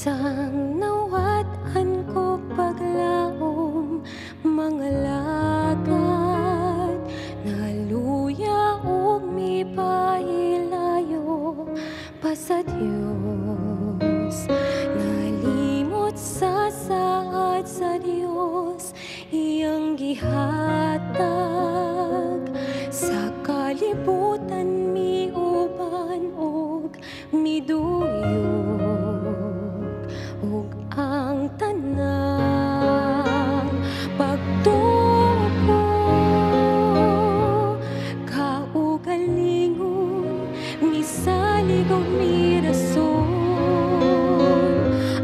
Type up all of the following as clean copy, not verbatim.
Unsang nawat-an ko paglaom mga lagad, naluya og mipahilayo pa sa Dios. Nalimot sa saad sa Dios iyang gihatag, sa kalibutan miuban og miduyog, ug ang tanang pagtuko kaugalingon misalig og mirason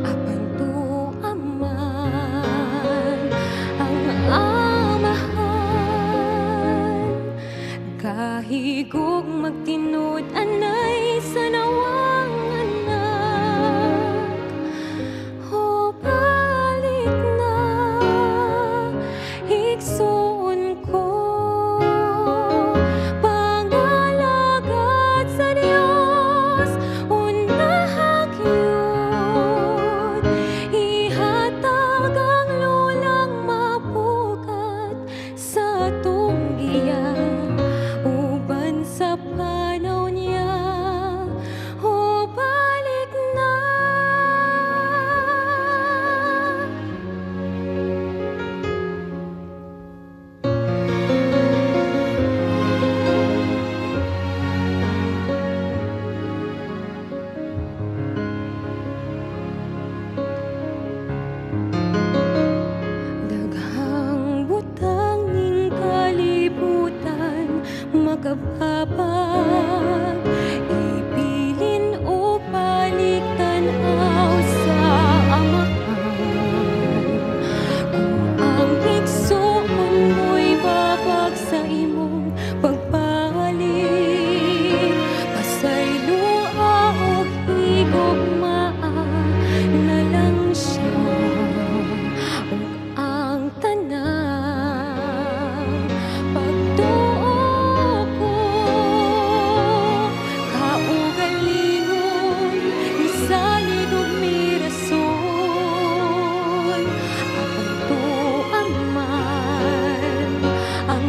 apan tuaman ang amahan, kahigog magtinud anay sa nawang anak. O balik na, igsoon ko, pangalagad sa Dios, unahag yun, ihatag ang lulang mapukat sa atong giya, uban sa panaw niya. O balik na. Daghang butang ning kalibutan makababag, ibilin o balik-tan-aw sa amahan. Kung ang igsoon mo'y babag sa imong pagbalik, pasaylua og higugmaa na lang siya, ug ang tanang pagtuo ko kaugalingon misalig og mirason apan tuaman ang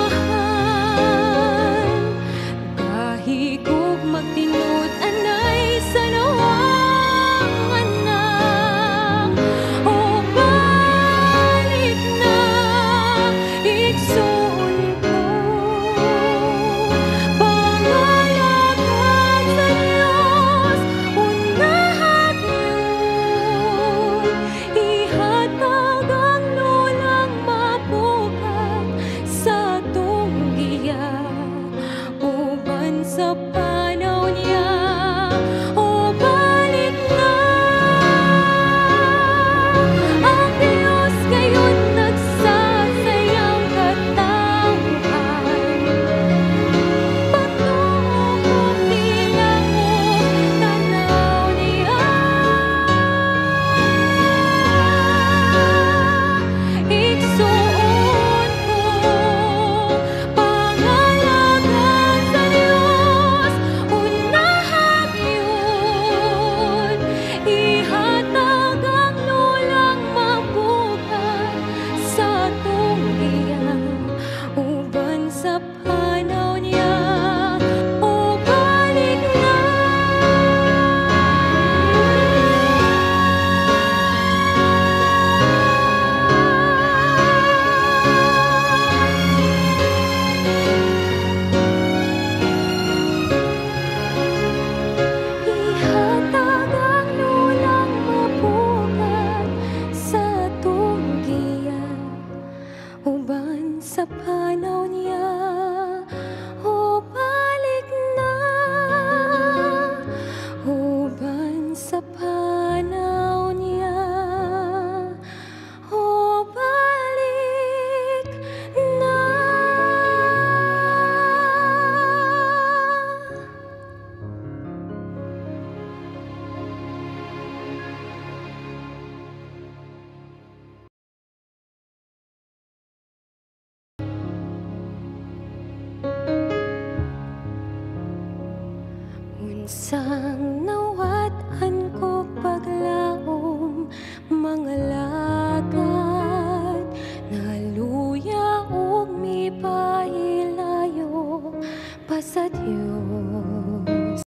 amahan, kahigog magtinud anay sa nawang anak. O balik na, igsoon ko, pangalagad sa Dios, unahag yun, ihatag ang lulang mapukat sa atong giya, uban sa panaw niya. O balik na, ang Diyos gayon nagsasayang katawhan, patuog og tingog tanaw niya. Igsuon ko, pangalagad sa Dios, unahag yun, ihatag ang lulang mapukat sa atong giya, uban sa panaw niya. O balik na. Ihatag ang lulang mapukat sa atong giya, uban sa panaw niya. O balik na, uban sa panaw niya. O balik na. Unsang